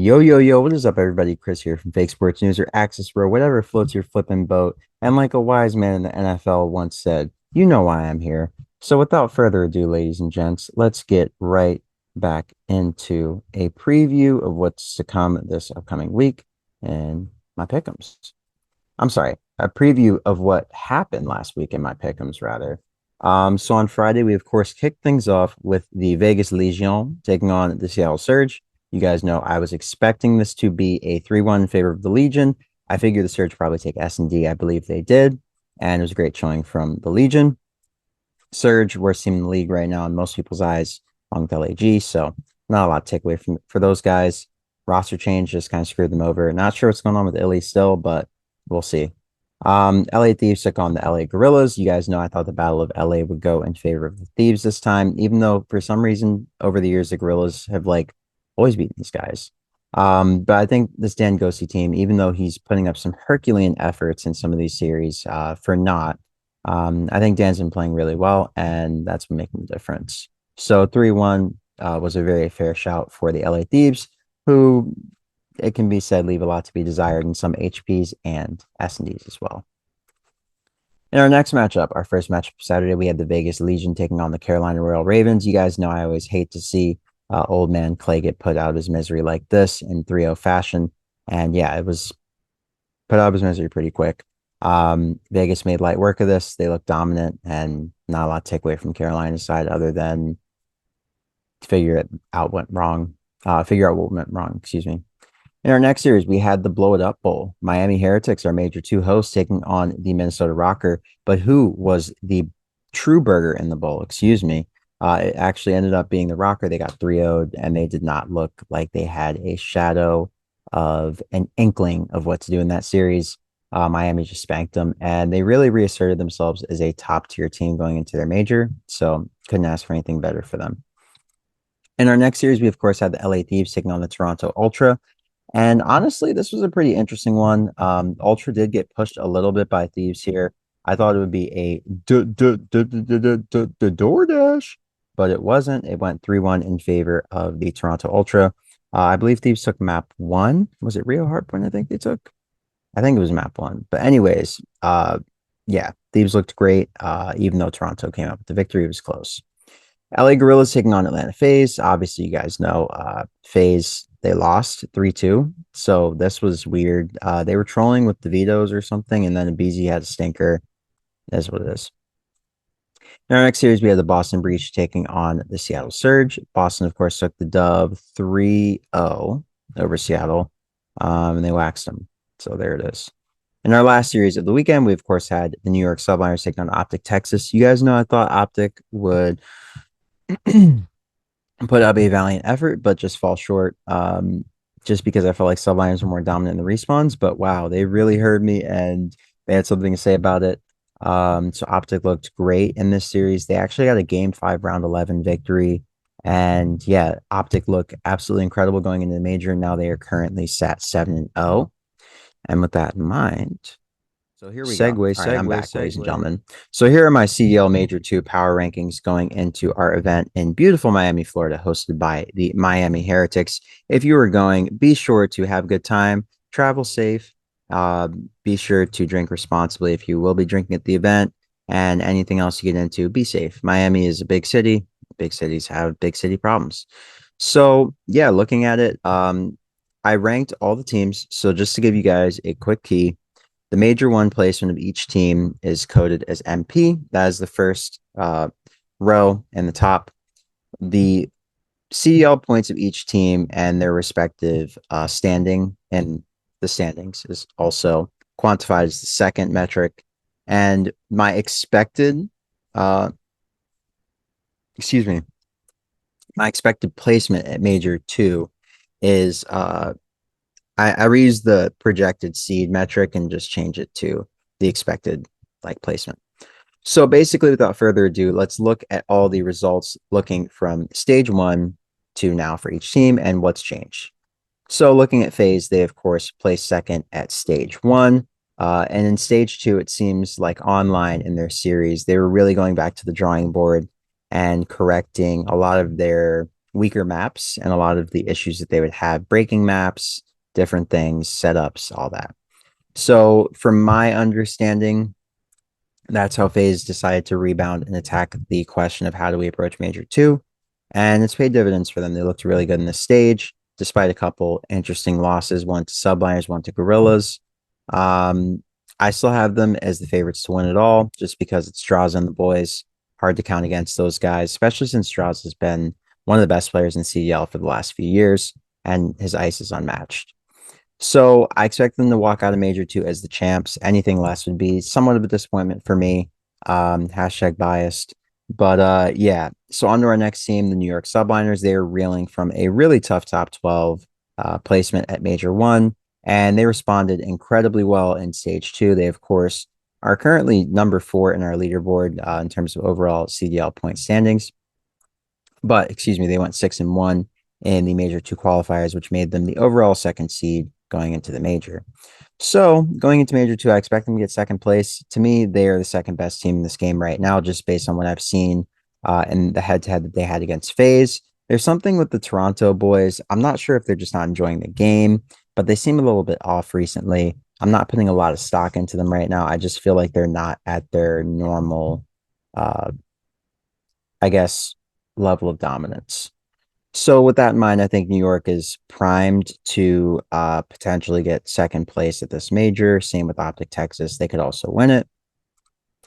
Yo, yo, yo, what is up, everybody? Chris here from Fake Sports News or Axis Row, whatever floats your flipping boat. And like a wise man in the NFL once said, you know why I'm here. So without further ado, ladies and gents, let's get right back into a preview of what's to come this upcoming week and my pick'ems. I'm sorry, a preview of what happened last week in my pick'ems, rather. So on Friday, we of course kicked things off with the Vegas Legion taking on the Seattle Surge. You guys know I was expecting this to be a 3-1 in favor of the Legion. I figured the Surge would probably take S&D. I believe they did. And it was a great showing from the Legion. Surge, worst team in the league right now in most people's eyes, along with LAG. So not a lot to take away from for those guys. Roster change just kind of screwed them over. Not sure what's going on with Illy still, but we'll see. LA Thieves took on the LA Guerillas. You guys know I thought the Battle of LA would go in favor of the Thieves this time, even though for some reason over the years the Guerillas have like always beaten these guys. But I think this Dan Ghosty team, even though he's putting up some Herculean efforts in some of these series, for not, I think Dan's been playing really well, and that's been making the difference. So 3-1 was a very fair shout for the LA Thieves, who it can be said leave a lot to be desired in some HPs and S&Ds as well. In our next matchup, our first matchup Saturday, we had the Vegas Legion taking on the Carolina Royal Ravens. You guys know I always hate to see old man Clay get put out of his misery like this in 3-0 fashion. And yeah, it was put out of his misery pretty quick. Vegas made light work of this. They looked dominant and not a lot to take away from Carolina's side other than figure out what went wrong, excuse me. In our next series, we had the Blow It Up Bowl. Miami Heretics, our Major 2 hosts, taking on the Minnesota Rokkr. But who was the true burger in the bowl? Excuse me. It actually ended up being the Rokkr. They got 3-0'd, and they did not look like they had a shadow of an inkling of what to do in that series. Miami just spanked them, and they really reasserted themselves as a top-tier team going into their major. So couldn't ask for anything better for them. In our next series, we, of course, had the LA Thieves taking on the Toronto Ultra. And honestly, this was a pretty interesting one. Ultra did get pushed a little bit by Thieves here. I thought it would be a DoorDash, but it wasn't. It went 3-1 in favor of the Toronto Ultra. I believe Thieves took map one. Was it Rio Heartpoint? I think they took. I think it was map one. But anyways, yeah, Thieves looked great. Even though Toronto came up with the victory, it was close. LA Guerillas taking on Atlanta Faze. Obviously, you guys know Faze, they lost 3-2. So this was weird. They were trolling with the vetoes or something, and then BZ had a stinker. That's what it is. In our next series, we have the Boston Breach taking on the Seattle Surge. Boston, of course, took the dub 3-0 over Seattle, and they waxed them. So there it is. In our last series of the weekend, we, of course, had the New York Subliners taking on Optic Texas. You guys know I thought Optic would put up a valiant effort, but just fall short. Just because I felt like Subliners were more dominant in the respawns, but wow, they really heard me and they had something to say about it. So Optic looked great in this series. They actually got a game 5 round 11 victory. And yeah, Optic looked absolutely incredible going into the major. Now they are currently sat 7-0. And with that in mind, so here we go. All right, I'm back, ladies and gentlemen. So here are my CDL Major 2 power rankings going into our event in beautiful Miami, Florida, hosted by the Miami Heretics. If you are going, be sure to have a good time, travel safe, be sure to drink responsibly if you will be drinking at the event, and anything else you get into, be safe. Miami is a big city. Big cities have big city problems. So yeah, looking at it, I ranked all the teams. So just to give you guys a quick key, the Major 1 placement of each team is coded as MP. That is the first row in the top. The CDL points of each team and their respective standing and the standings is also quantified as the second metric. And my expected, my expected placement at Major 2 is I reuse the projected seed metric and just change it to the expected like placement. So basically, without further ado, let's look at all the results looking from stage 1 to now for each team and what's changed. So looking at Faze, they of course placed second at stage 1. And in stage 2, it seems like online in their series, they were really going back to the drawing board and correcting a lot of their weaker maps and a lot of the issues that they would have, breaking maps, different things, setups, all that. So, from my understanding, that's how Faze decided to rebound and attack the question of how do we approach Major 2. And it's paid dividends for them. They looked really good in the stage, despite a couple interesting losses, one to Subliners, one to Guerillas. Um, I still have them as the favorites to win it all, just because it's Straws and the boys. Hard to count against those guys, especially since Straws has been one of the best players in CDL for the last few years, and his ice is unmatched. So I expect them to walk out of Major 2 as the champs. Anything less would be somewhat of a disappointment for me. Hashtag biased. But yeah. So on to our next team, the New York Subliners. They are reeling from a really tough top 12 placement at Major 1. And they responded incredibly well in stage 2. They, of course, are currently number 4 in our leaderboard in terms of overall CDL point standings. But excuse me, they went 6-1 in the Major 2 qualifiers, which made them the overall second seed going into the major. So going into Major 2, I expect them to get second place. To me, they are the second best team in this game right now, just based on what I've seen and the head-to-head that they had against Faze. There's something with the Toronto boys. I'm not sure if they're just not enjoying the game, but they seem a little bit off recently. I'm not putting a lot of stock into them right now. I just feel like they're not at their normal, uh, I guess, level of dominance. So with that in mind, I think New York is primed to potentially get second place at this major. Same with Optic Texas. They could also win it.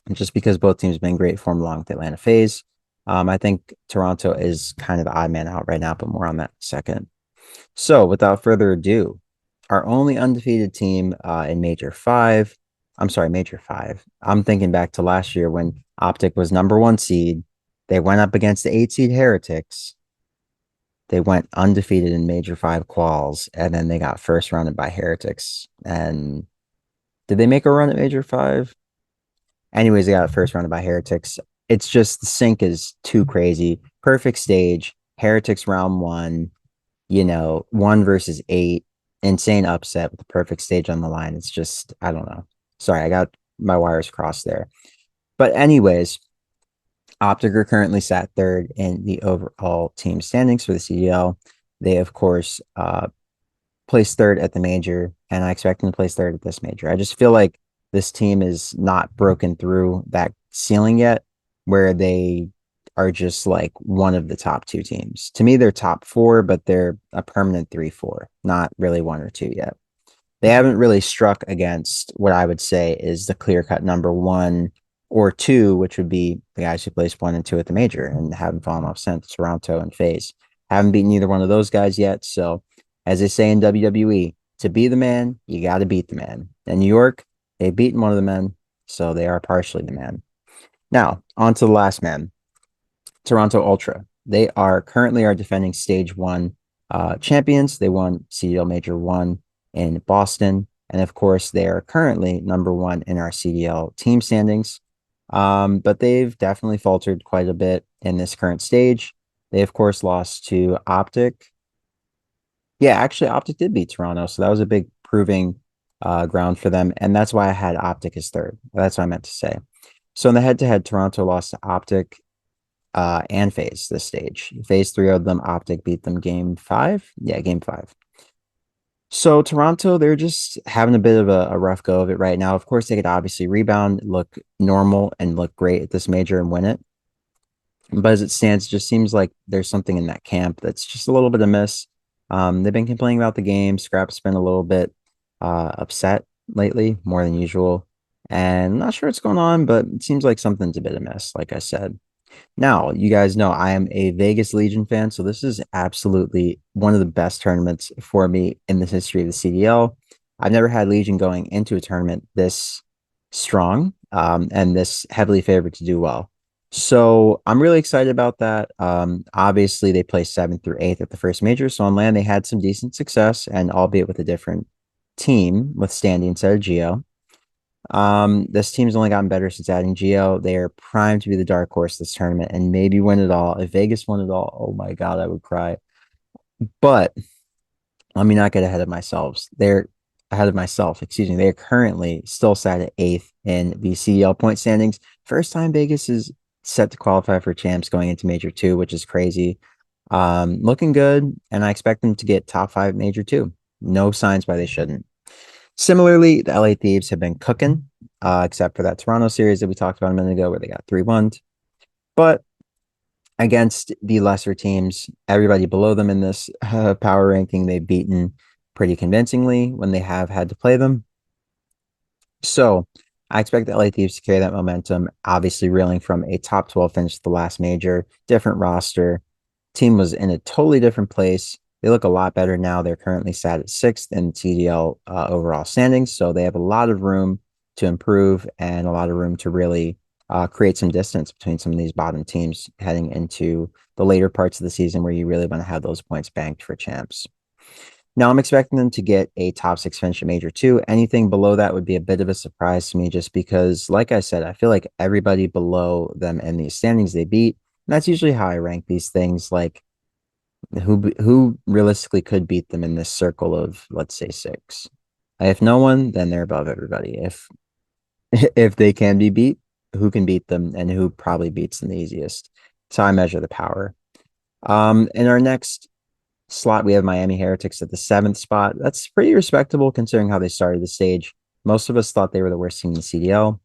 And just because both teams have been in great form along with the Atlanta Faze. I think Toronto is kind of the odd man out right now, but more on that second. So without further ado, our only undefeated team in Major 5. I'm sorry, Major 5. I'm thinking back to last year when Optic was number 1 seed. They went up against the 8 seed Heretics. They went undefeated in Major 5 quals, and then they got first rounded by Heretics. And did they make a run at Major 5? Anyways, they got first rounded by Heretics. It's just the sync is too crazy. Perfect stage. Heretics round 1, 1 versus 8. Insane upset with the perfect stage on the line. It's just, I don't know. Sorry, I got my wires crossed there. But, anyways, Optic are currently sat third in the overall team standings for the CDL. They, of course, placed third at the major, and I expect them to place third at this major. I just feel like this team is not broken through that ceiling yet, where they are just like one of the top 2 teams. To me, they're top 4, but they're a permanent 3-4, not really 1 or 2 yet. They haven't really struck against what I would say is the clear cut number 1 or 2, which would be the guys who placed 1 and 2 at the major and haven't fallen off since, Toronto and Faze. Haven't beaten either one of those guys yet. So, as they say in WWE, to be the man, you got to beat the man. And New York, they've beaten one of the men, so they are partially the man. Now, on to the last man, Toronto Ultra. They are currently our defending stage 1 champions. They won CDL Major 1 in Boston. And of course, they are currently number 1 in our CDL team standings. But they've definitely faltered quite a bit in this current stage. They, of course, lost to Optic. Yeah, actually, Optic did beat Toronto. So that was a big proving ground for them. And that's why I had Optic as third. That's what I meant to say. So in the head-to-head, Toronto lost to Optic and Faze this stage. Faze 3-0'd them. Optic beat them game 5. Yeah, game 5. So Toronto, they're just having a bit of a rough go of it right now. Of course, they could obviously rebound, look normal, and look great at this major and win it. But as it stands, it just seems like there's something in that camp that's just a little bit amiss. They've been complaining about the game. Scrap's been a little bit upset lately, more than usual. And I'm not sure what's going on, but it seems like something's a bit amiss, like I said. Now, you guys know I am a Vegas Legion fan, so this is absolutely one of the best tournaments for me in the history of the CDL. I've never had Legion going into a tournament this strong and this heavily favored to do well. So I'm really excited about that. Obviously, they placed 7th through 8th at the first major. So on land, they had some decent success, and albeit with a different team with Standy instead of Geo. This team's only gotten better since adding Geo. They are primed to be the dark horse this tournament and maybe win it all. If Vegas won it all, oh my God, I would cry. But let me not get ahead of myself. They're ahead of myself, excuse me. They are currently still sat at 8th in the CDL point standings. First time Vegas is set to qualify for champs going into Major 2, which is crazy. Looking good, and I expect them to get top five major too. No signs why they shouldn't. Similarly, the LA Thieves have been cooking, except for that Toronto series that we talked about a minute ago where they got 3-1. But against the lesser teams, everybody below them in this power ranking, they've beaten pretty convincingly when they have had to play them. So I expect the LA Thieves to carry that momentum, obviously reeling from a top 12 finish at the last major, different roster. Team was in a totally different place. They look a lot better now. They're currently sat at sixth in CDL overall standings. So they have a lot of room to improve and a lot of room to really create some distance between some of these bottom teams heading into the later parts of the season where you really want to have those points banked for champs. Now I'm expecting them to get a top six finish at major two. Anything below that would be a bit of a surprise to me just because, like I said, I feel like everybody below them in these standings they beat. And that's usually how I rank these things. Like who realistically could beat them in this circle of, let's say, six. If no one, then they're above everybody. If if they can be beat, who can beat them and who probably beats them the easiest. So I measure the power. In our next slot, we have Miami Heretics at the seventh spot. That's pretty respectable considering how they started the stage. Most of us thought they were the worst team in the CDL.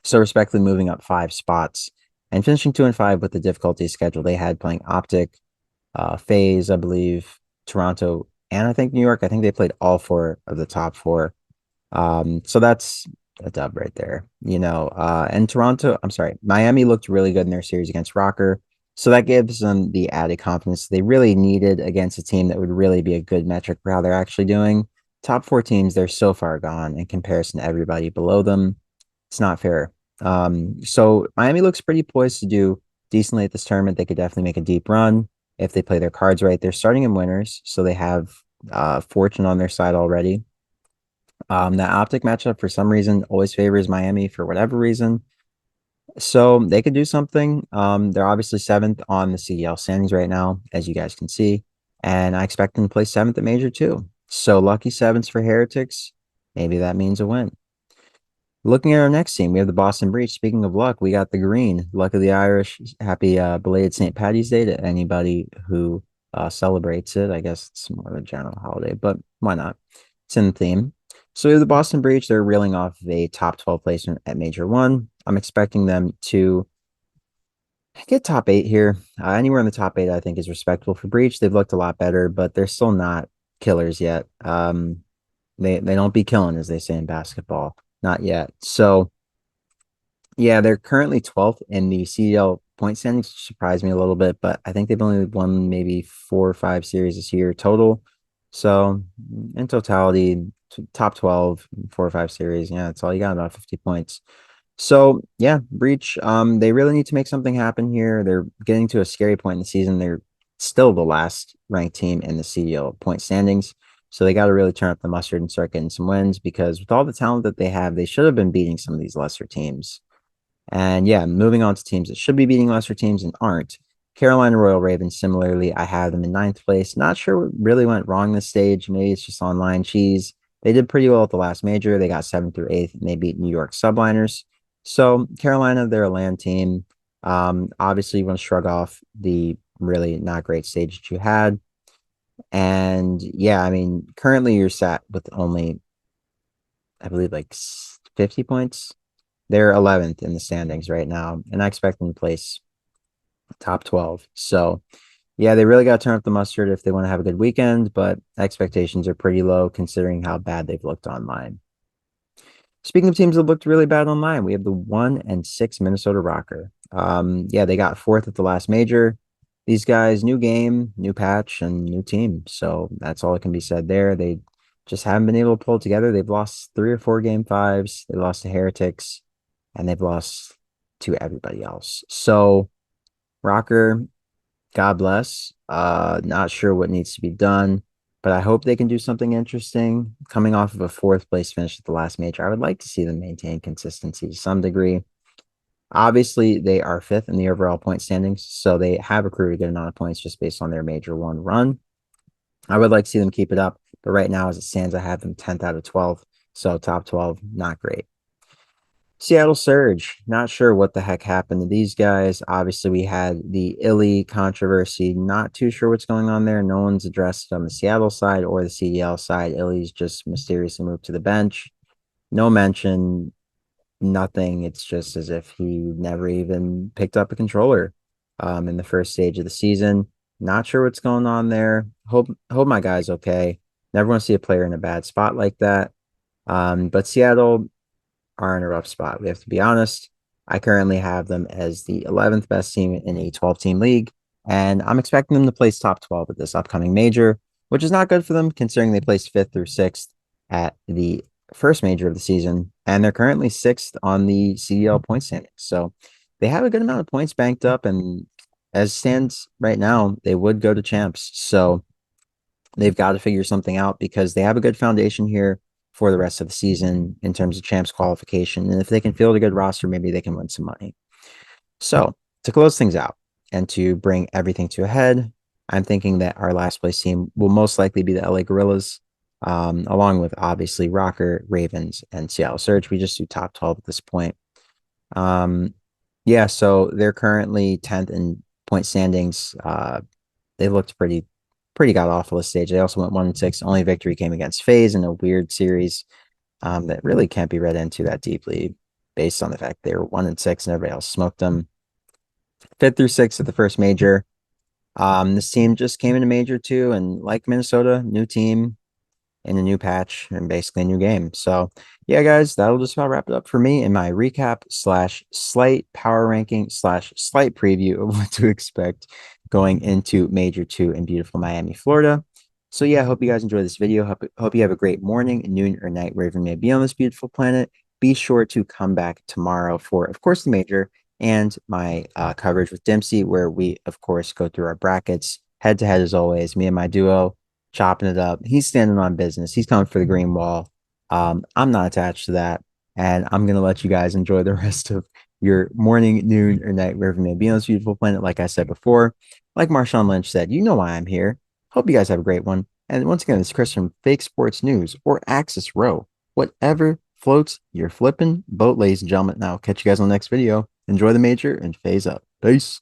So respectfully moving up 5 spots and finishing 2-5 with the difficulty schedule they had playing Optic, Faze, I believe, Toronto, and I think New York. I think they played all four of the top four. So that's a dub right there, and Toronto, I'm sorry, Miami looked really good in their series against Rokkr. So that gives them the added confidence they really needed against a team that would really be a good metric for how they're actually doing. Top four teams, they're so far gone in comparison to everybody below them. It's not fair. So Miami looks pretty poised to do decently at this tournament. They could definitely make a deep run if they play their cards right. They're starting in winners, so they have fortune on their side already. That Optic matchup for some reason always favors Miami for whatever reason. So they could do something. They're obviously seventh on the CDL standings right now, as you guys can see. And I expect them to play seventh at major too. So lucky sevens for Heretics. Maybe that means a win. Looking at our next team, we have the Boston Breach. Speaking of luck, we got the green. Luck of the Irish. Happy belated St. Patty's Day to anybody who celebrates it. I guess it's more of a general holiday, but why not? It's in the theme. So we have the Boston Breach. They're reeling off a top 12 placement at Major 1. I'm expecting them to get top 8 here. Anywhere in the top 8, I think, is respectable for Breach. They've looked a lot better, but they're still not killers yet. They don't be killing, as they say in basketball. Not yet. So yeah, they're currently 12th in the CDL point standings, which surprised me a little bit, but I think they've only won maybe 4 or 5 series this year total. So in totality, top 12, 4 or 5 series. Yeah, that's all you got, about 50 points. So yeah, Breach, they really need to make something happen here. They're getting to a scary point in the season. They're still the last ranked team in the CDL point standings. So they got to really turn up the mustard and start getting some wins because with all the talent that they have, they should have been beating some of these lesser teams. And yeah, moving on to teams that should be beating lesser teams and aren't. Carolina Royal Ravens, similarly, I have them in ninth place. Not sure what really went wrong this stage. Maybe it's just online cheese. They did pretty well at the last major. They got 7th through 8th, and they beat New York Subliners. So Carolina, they're a land team. Obviously, you want to shrug off the really not great stage that you had. And yeah, I mean, currently you're sat with only, I believe, like 50 points. They're 11th in the standings right now, and I expect them to place top 12. So, yeah, they really got to turn up the mustard if they want to have a good weekend, but expectations are pretty low considering how bad they've looked online. Speaking of teams that looked really bad online, we have the 1-6 Minnesota Rokkr. Yeah, they got fourth at the last major. These guys, new game, new patch, and new team. So that's all that can be said there. They just haven't been able to pull together. They've lost 3 or 4 game fives. They lost to Heretics, and they've lost to everybody else. So Rokkr, God bless. Not sure what needs to be done, but I hope they can do something interesting. Coming off of a fourth place finish at the last major, I would like to see them maintain consistency to some degree. Obviously, they are fifth in the overall point standings, so they have accrued a good amount of points just based on their major one run. I would like to see them keep it up, but right now, as it stands, I have them 10th out of 12. So top 12, not great. Seattle Surge. Not sure what the heck happened to these guys. Obviously, we had the Illy controversy. Not too sure what's going on there. No one's addressed it on the Seattle side or the CDL side. Illy's just mysteriously moved to the bench. No mention, nothing. It's just as if he never even picked up a controller in the first stage of the season. Not sure what's going on there. Hope my guy's okay. Never want to see a player in a bad spot like that. But Seattle are in a rough spot. We have to be honest. I currently have them as the 11th best team in a 12-team league, and I'm expecting them to place top 12 at this upcoming major, which is not good for them considering they placed fifth through sixth at the first major of the season, and they're currently sixth on the CDL point standings. So they have a good amount of points banked up, and as stands right now, they would go to champs. So they've got to figure something out because they have a good foundation here for the rest of the season in terms of champs qualification. And if they can field a good roster, maybe they can win some money. So to close things out and to bring everything to a head, I'm thinking that our last place team will most likely be the LA Guerillas, along with obviously Rokkr, Ravens, and Seattle Surge. We just do top 12 at this point. Um, yeah, so they're currently 10th in point standings. They looked pretty god awful this stage. They also went 1-6. Only victory came against Faze in a weird series that really can't be read into that deeply, based on the fact they were 1-6 and everybody else smoked them. Fifth through sixth at the first major. This team just came into major too, and like Minnesota, new team, in a new patch and basically a new game. So, yeah, guys, that'll just about wrap it up for me in my recap slash slight power ranking slash slight preview of what to expect going into Major 2 in beautiful Miami, Florida. So, yeah, I hope you guys enjoy this video. Hope you have a great morning, noon, or night, wherever you may be on this beautiful planet. Be sure to come back tomorrow for, of course, the Major and my coverage with Dempsey, where we, of course, go through our brackets head to head as always. Me and my duo chopping it up. He's standing on business. He's coming for the green wall. I'm not attached to that. And I'm going to let you guys enjoy the rest of your morning, noon, or night, wherever you may be on this beautiful planet. Like I said before, like Marshawn Lynch said, you know why I'm here. Hope you guys have a great one. And once again, it's Chris from Fake Sports News or Axis Row. Whatever floats your flipping boat, ladies and gentlemen. Now, I'll catch you guys on the next video. Enjoy the major and phase up. Peace.